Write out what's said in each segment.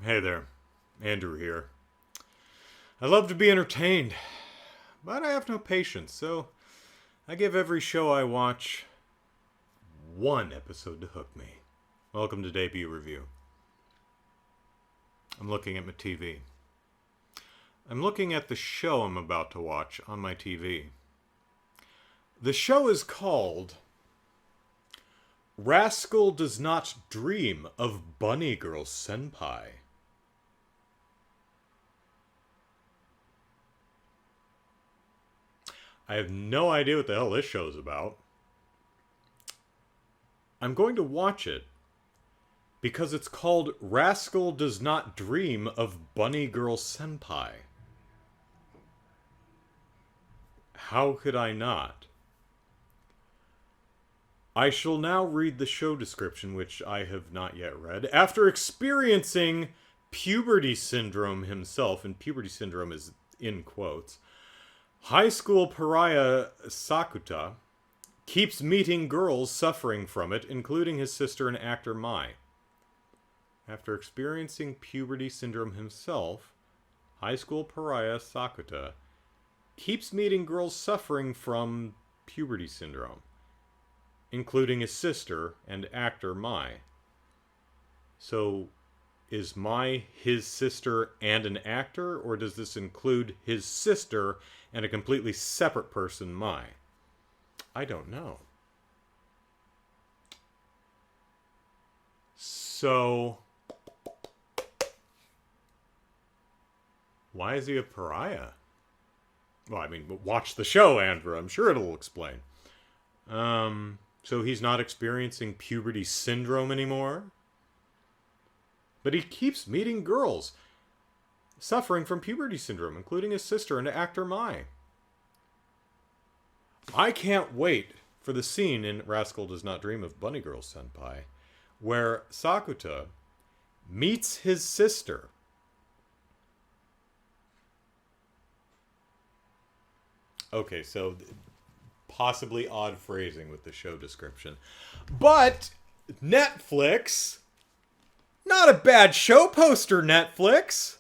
Hey there, Andrew here. I love to be entertained, but I have no patience, so I give every show I watch one episode to hook me. Welcome to Debut Review. I'm looking at my TV. I'm looking at the show I'm about to watch on my TV. The show is called Rascal Does Not Dream of Bunny Girl Senpai. I have no idea what the hell this show's about. I'm going to watch it because it's called Rascal Does Not Dream of Bunny Girl Senpai. How could I not? I shall now read the show description, which I have not yet read, after experiencing puberty syndrome himself, and puberty syndrome is in quotes. High school pariah Sakuta keeps meeting girls suffering from it, including his sister and actor Mai. After experiencing puberty syndrome himself, high school pariah Sakuta keeps meeting girls suffering from puberty syndrome, including his sister and actor Mai. So, is Mai his sister and an actor, or does this include his sister and a completely separate person, Mai? I don't know. So, why is he a pariah? Well, I mean, watch the show, Andrew. I'm sure it'll explain. So he's not experiencing puberty syndrome anymore? But he keeps meeting girls suffering from puberty syndrome, including his sister and actor Mai. I can't wait for the scene in Rascal Does Not Dream of Bunny Girl Senpai where Sakuta meets his sister. Okay, so possibly odd phrasing with the show description. But Netflix, not a bad show poster, Netflix.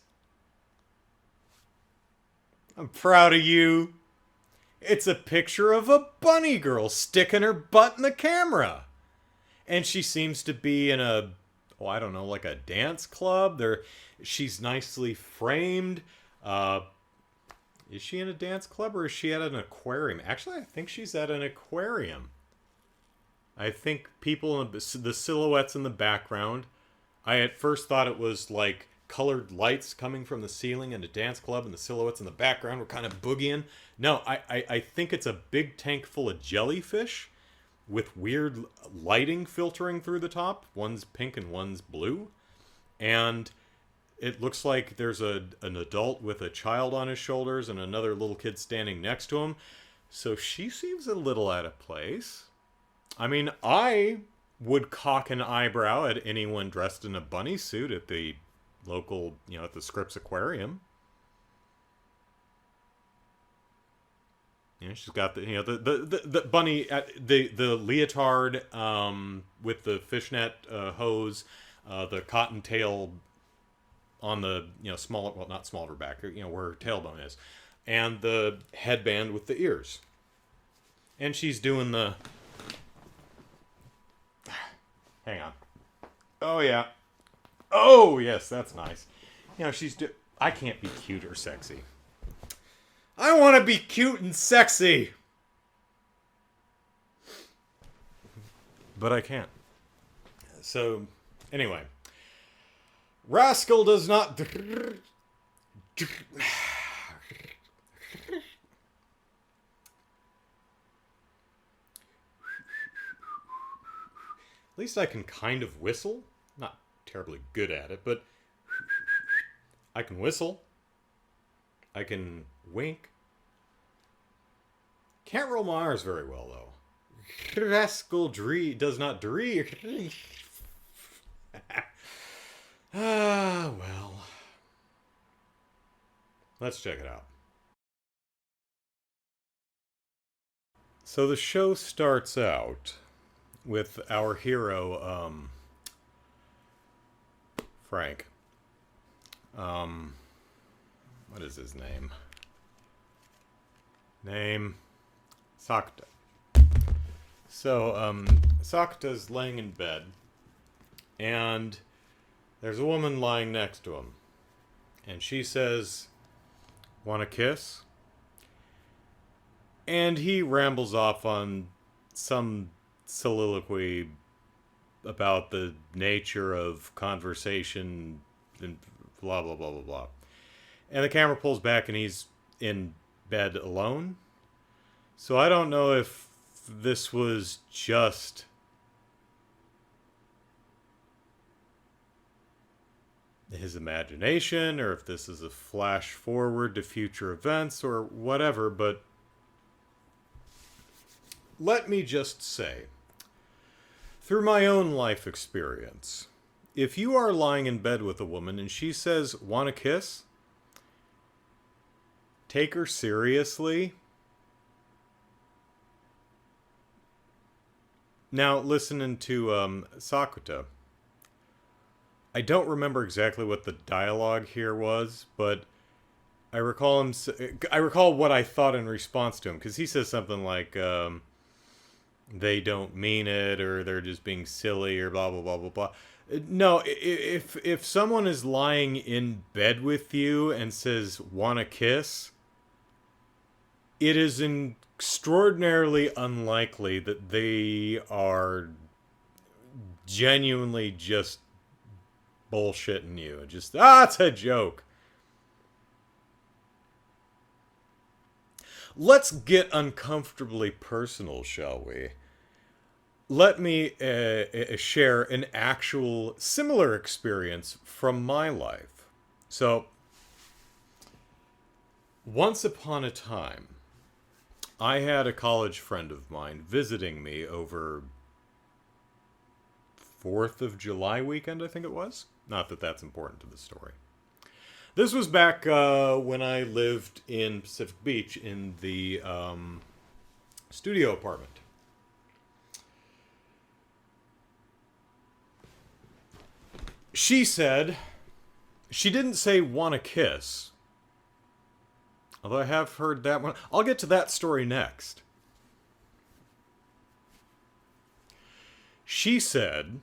I'm proud of you. It's a picture of a bunny girl sticking her butt in the camera. And she seems to be in a, I don't know, like a dance club. She's nicely framed. Is she in a dance club or is she at an aquarium? Actually, I think she's at an aquarium. I think people, the silhouettes in the background, I at first thought it was like colored lights coming from the ceiling in a dance club, and the silhouettes in the background were kind of boogieing. No, I think it's a big tank full of jellyfish with weird lighting filtering through the top. One's pink and one's blue. And it looks like there's an adult with a child on his shoulders and another little kid standing next to him. So she seems a little out of place. I mean, I would cock an eyebrow at anyone dressed in a bunny suit at the local, at the Scripps Aquarium. She's got the the bunny, the leotard with the fishnet hose, the cottontail on the smaller, well, not smaller back, where her tailbone is, and the headband with the ears. And she's doing the. Hang on. Oh yeah. Oh yes, that's nice. I can't be cute or sexy. I want to be cute and sexy. But I can't. So, anyway. Rascal does not... At least I can kind of whistle. Not terribly good at it, but... I can whistle. I can wink. Can't roll my R's very well, though. Rascal does not dream. Well. Let's check it out. So the show starts out with our hero, Frank. Um, what is his name? Sakta. So, Sakta's laying in bed, and there's a woman lying next to him. And she says, "Want a kiss?" And he rambles off on some soliloquy about the nature of conversation and blah, blah, blah, blah, blah. And the camera pulls back and he's in bed alone. So I don't know if this was just his imagination or if this is a flash forward to future events or whatever, but let me just say, through my own life experience, if you are lying in bed with a woman and she says, "Want a kiss?" take her seriously. Now, listening to Sakuta, I don't remember exactly what the dialogue here was, but I recall what I thought in response to him, because he says something like, they don't mean it, or they're just being silly, or blah, blah, blah, blah, blah. No, if someone is lying in bed with you and says, "Want a kiss?" it is extraordinarily unlikely that they are genuinely just bullshitting you. Just, it's a joke. Let's get uncomfortably personal, shall we? Let me share an actual similar experience from my life. So, once upon a time, I had a college friend of mine visiting me over 4th of July weekend, I think it was. Not that that's important to the story. This was back when I lived in Pacific Beach in the studio apartment. She said, she didn't say "want a kiss." Although I have heard that one. I'll get to that story next. She said,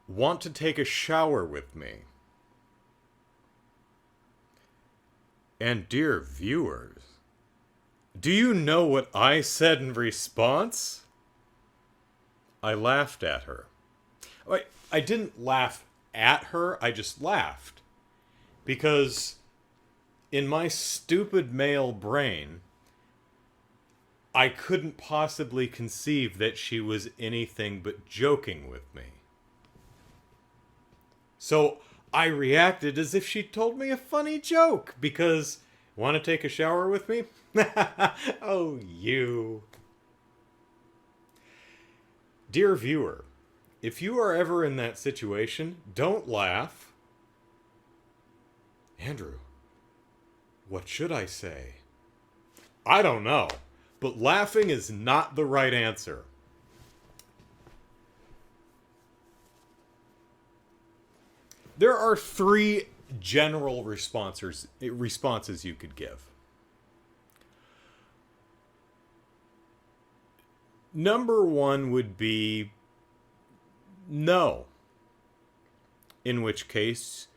"Want to take a shower with me?" And dear viewers, do you know what I said in response? I laughed at her. I didn't laugh at her, I just laughed. Because in my stupid male brain, I couldn't possibly conceive that she was anything but joking with me. So I reacted as if she told me a funny joke, because, "Want to take a shower with me?" Oh, you. Dear viewer, if you are ever in that situation, don't laugh. Andrew, what should I say? I don't know, but laughing is not the right answer. There are 3 general responses you could give. Number 1 would be no. In which case,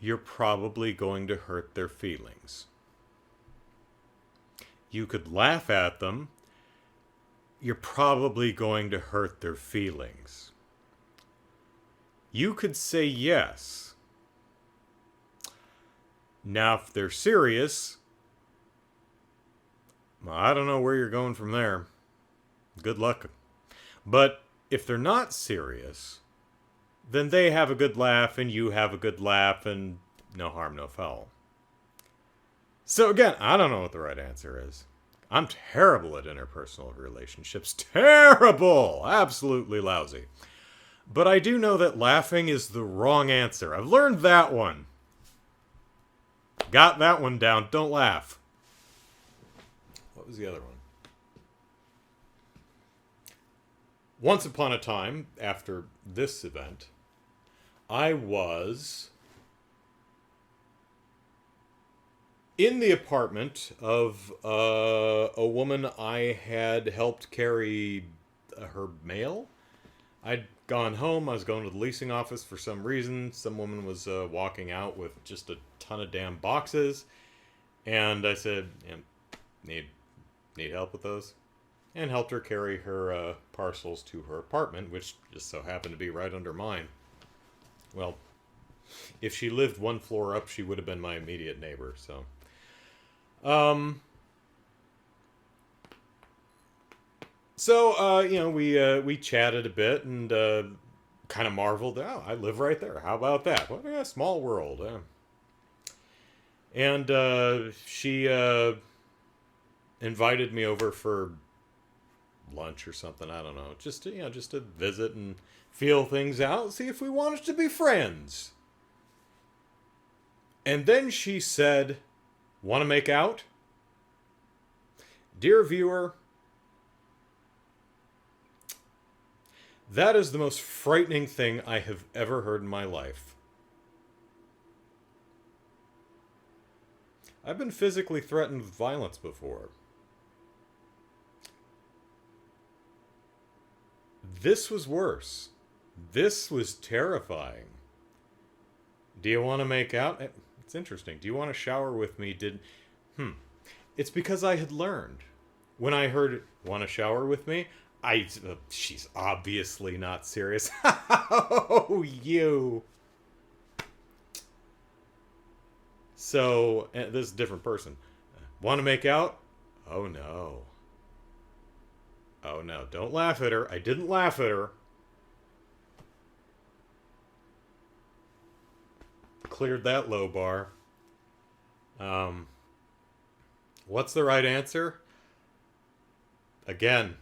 you're probably going to hurt their feelings. You could laugh at them. You're probably going to hurt their feelings. You could say yes. Now, if they're serious, I don't know where you're going from there. Good luck. But if they're not serious, then they have a good laugh and you have a good laugh and no harm, no foul. So again, I don't know what the right answer is. I'm terrible at interpersonal relationships. Terrible! Absolutely lousy. But I do know that laughing is the wrong answer. I've learned that one. Got that one down. Don't laugh. What was the other one? Once upon a time, after this event, I was in the apartment of a woman I had helped carry her mail. I'd gone home. I was going to the leasing office for some reason. Some woman was walking out with just a ton of damn boxes. And I said, yeah, need help with those? And helped her carry her parcels to her apartment, which just so happened to be right under mine. Well, if she lived one floor up, she would have been my immediate neighbor, so... we chatted a bit and kind of marveled. Oh, I live right there. How about that? Well, yeah, small world. And she invited me over for lunch or something. I don't know. Just to visit and feel things out, see if we wanted to be friends. And then she said, "Want to make out?" Dear viewer, that is the most frightening thing I have ever heard in my life. I've been physically threatened with violence before. This was worse. This was terrifying. Do you want to make out? It's interesting. Do you want to shower with me? It's because I had learned. When I heard, "Want to shower with me?" She's obviously not serious. Oh, you. So, this is a different person. Want to make out? Oh, no. Oh, no. Don't laugh at her. I didn't laugh at her. Cleared that low bar. What's the right answer? Again,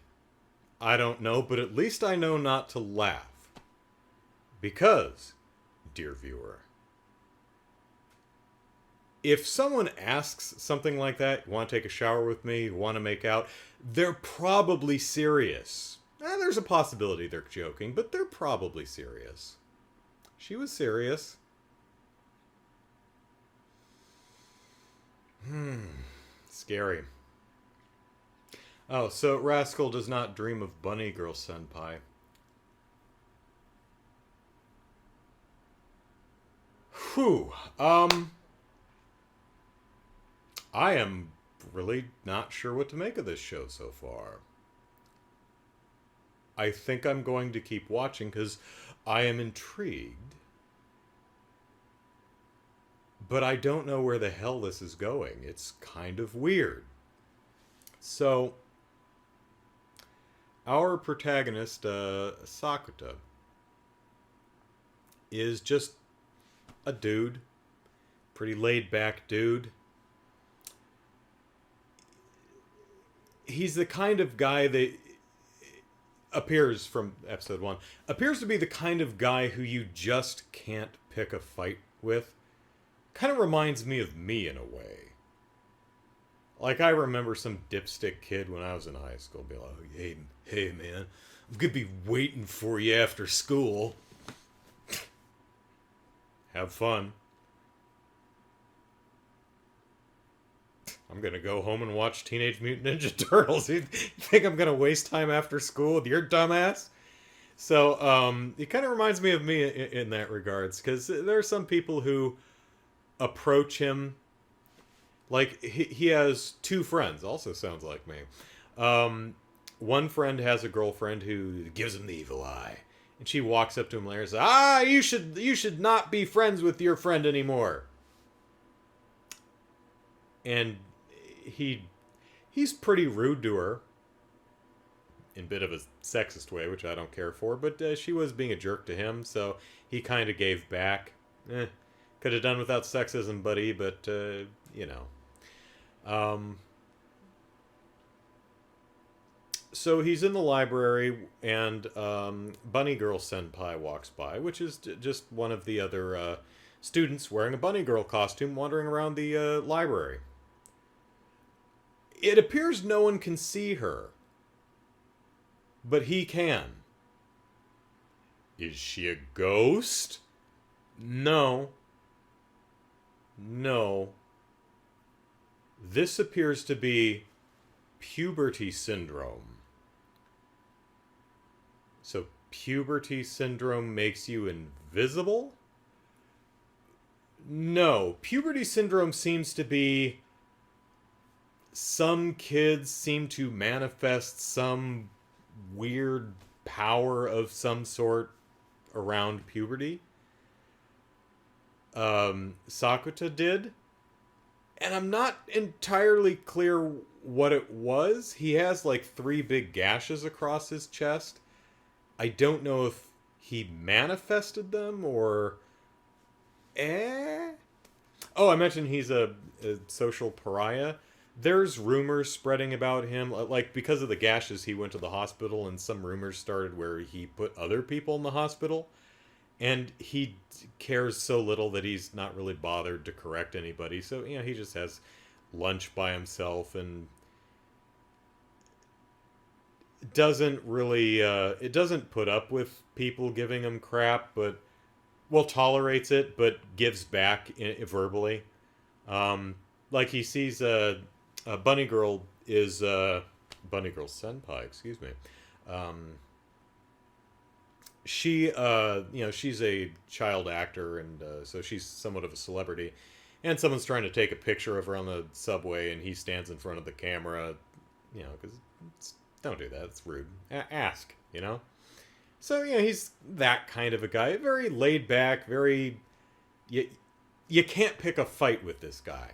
I don't know, but at least I know not to laugh. Because, dear viewer, if someone asks something like that, "You want to take a shower with me? You want to make out?" They're probably serious. There's a possibility they're joking, but they're probably serious. She was serious. Scary. Oh, so Rascal does not dream of bunny girl senpai. Whew. I am really not sure what to make of this show so far. I think I'm going to keep watching because I am intrigued. But I don't know where the hell this is going. It's kind of weird. So, our protagonist, Sakuta, is just a dude. Pretty laid-back dude. He's the kind of guy that appears from episode 1. Appears to be the kind of guy who you just can't pick a fight with. Kind of reminds me of me in a way. Like, I remember some dipstick kid when I was in high school be like, hey man, I'm gonna be waiting for you after school. Have fun. I'm gonna go home and watch Teenage Mutant Ninja Turtles. You think I'm gonna waste time after school with your dumbass? So, it kind of reminds me of me in that regards, because there are some people who approach him like he has two friends. Also sounds like me. One friend has a girlfriend who gives him the evil eye, and she walks up to him later and says, you should not be friends with your friend anymore. And he's pretty rude to her in a bit of a sexist way, which I don't care for, but she was being a jerk to him, so he kind of gave back. Could have done without sexism, buddy, but, you know. So he's in the library, and Bunny Girl Senpai walks by, which is just one of the other students wearing a Bunny Girl costume wandering around the library. It appears no one can see her, but he can. Is she a ghost? No, no. This appears to be puberty syndrome. So, puberty syndrome makes you invisible? No. Puberty syndrome seems to be some kids seem to manifest some weird power of some sort around puberty. Sakuta did. And I'm not entirely clear what it was. He has like 3 big gashes across his chest. I don't know if he manifested them or. Eh? Oh, I mentioned he's a social pariah. There's rumors spreading about him. Like, because of the gashes, he went to the hospital, and some rumors started where he put other people in the hospital. And he cares so little that he's not really bothered to correct anybody. So, he just has lunch by himself and doesn't really, it doesn't put up with people giving him crap, but, well, tolerates it, but gives back verbally. Like he sees a Bunny Girl is, Bunny Girl Senpai, excuse me. She she's a child actor, and so she's somewhat of a celebrity, and someone's trying to take a picture of her on the subway, and he stands in front of the camera, because don't do that, it's rude. Ask. So he's that kind of a guy, very laid back, very you can't pick a fight with this guy.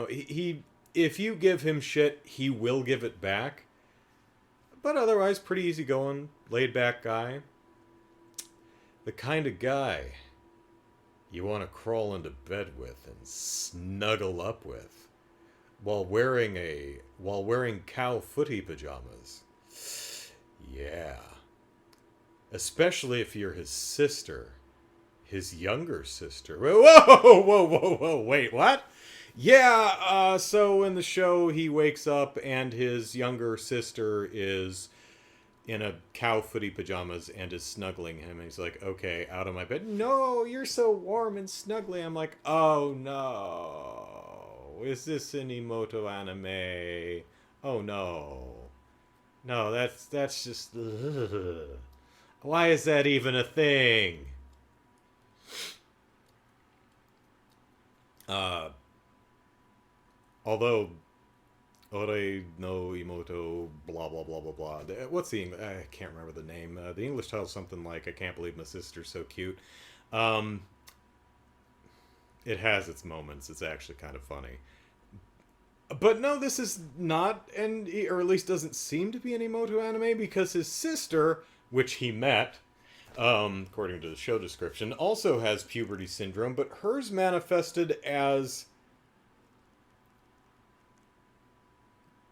He if you give him shit, he will give it back. But otherwise, pretty easygoing, laid back guy. The kind of guy you want to crawl into bed with and snuggle up with while wearing cow footy pajamas. Yeah. Especially if you're his sister. His younger sister. Whoa, wait, what? Yeah, so in the show, he wakes up and his younger sister is in a cow footy pajamas and is snuggling him. And he's like, okay, out of my bed. No, you're so warm and snuggly. I'm like, oh no. Is this an Emoto anime? Oh no. No, that's just... Ugh. Why is that even a thing? Although, Ore no Imoto, blah, blah, blah, blah, blah. What's the English? I can't remember the name. The English title's something like, I can't believe my sister's so cute. It has its moments. It's actually kind of funny. But no, this is not, or at least doesn't seem to be an Imoto anime, because his sister, which he met, according to the show description, also has puberty syndrome, but hers manifested as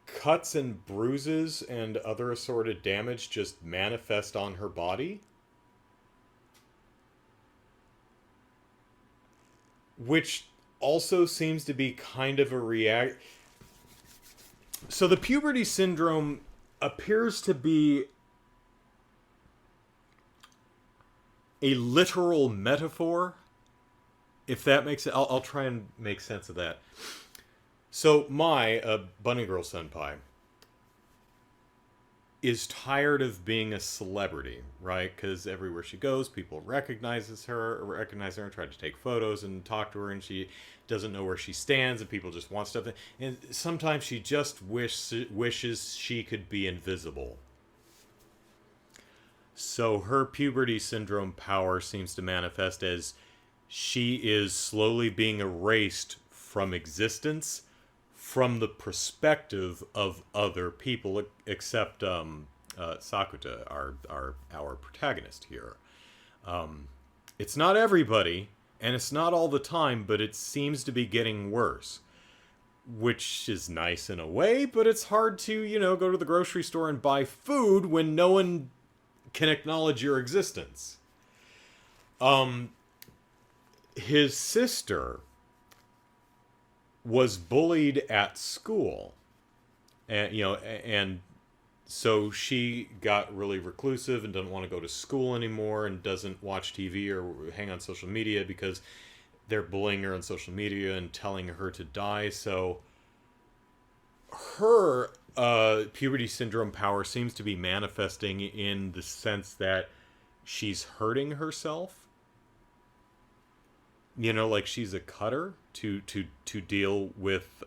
cuts and bruises and other assorted damage just manifest on her body. Which also seems to be kind of a react. So the puberty syndrome appears to be a literal metaphor. If that makes it, I'll try and make sense of that. So Bunny Girl Senpai, is tired of being a celebrity, right? Because everywhere she goes, people recognize her and try to take photos and talk to her, and she doesn't know where she stands, and people just want stuff. And sometimes she just wishes she could be invisible. So her puberty syndrome power seems to manifest as she is slowly being erased from existence from the perspective of other people, except Sakuta, our protagonist here. It's not everybody, and it's not all the time, but it seems to be getting worse. Which is nice in a way, but it's hard to, go to the grocery store and buy food when no one can acknowledge your existence. His sister was bullied at school, and So she got really reclusive and doesn't want to go to school anymore and doesn't watch TV or hang on social media because they're bullying her on social media and telling her to die. So her puberty syndrome power seems to be manifesting in the sense that she's hurting herself. You know, like she's a cutter to deal with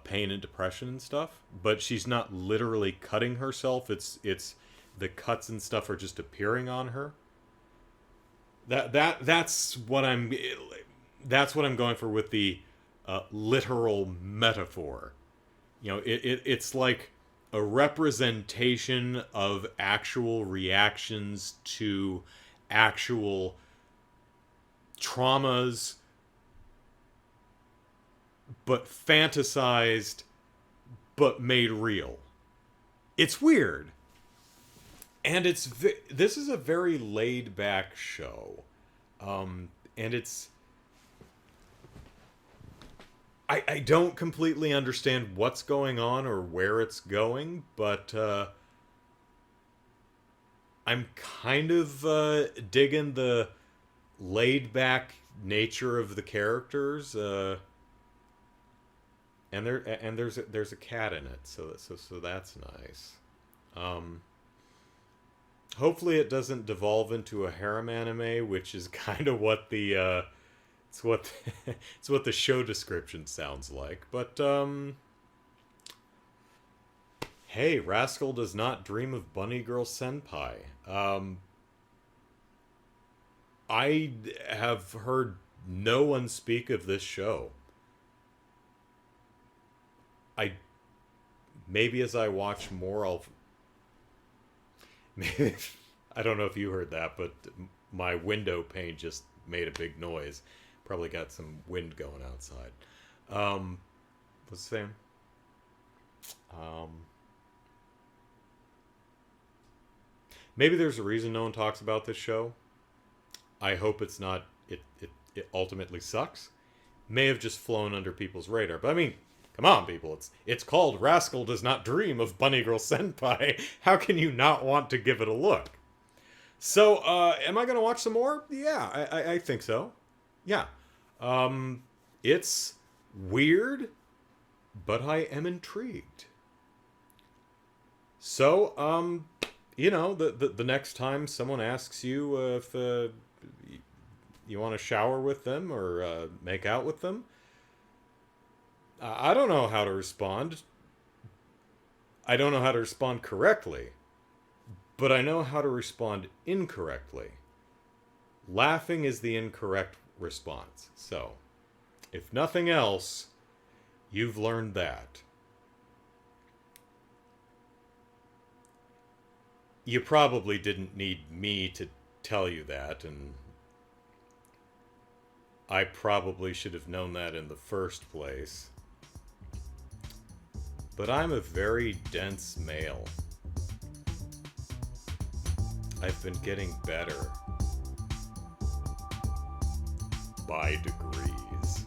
pain and depression and stuff, but she's not literally cutting herself. It's the cuts and stuff are just appearing on her. That's what I'm going for with the literal metaphor. You know, it's like a representation of actual reactions to actual traumas, but fantasized, but made real. It's weird. And this is a very laid back show. And it's, I don't completely understand what's going on or where it's going, but I'm kind of digging the laid back nature of the characters. And there's a cat in it, so that's nice. Hopefully it doesn't devolve into a harem anime, which is kind of what the it's what the show description sounds like. But hey, Rascal does not dream of bunny girl senpai. I have heard no one speak of this show. Maybe as I watch more, I'll. I don't know if you heard that, but my window pane just made a big noise. Probably got some wind going outside. What's the name? Maybe there's a reason no one talks about this show. I hope it's not. It ultimately sucks. May have just flown under people's radar, but I mean. Come on, people. It's called Rascal Does Not Dream of Bunny Girl Senpai. How can you not want to give it a look? So, am I going to watch some more? Yeah, I think so. Yeah. It's weird, but I am intrigued. So, you know, the next time someone asks you if you want to shower with them or make out with them, I don't know how to respond. I don't know how to respond correctly, but I know how to respond incorrectly. Laughing is the incorrect response. So, if nothing else, you've learned that. You probably didn't need me to tell you that, and I probably should have known that in the first place. But I'm a very dense male. I've been getting better. By degrees.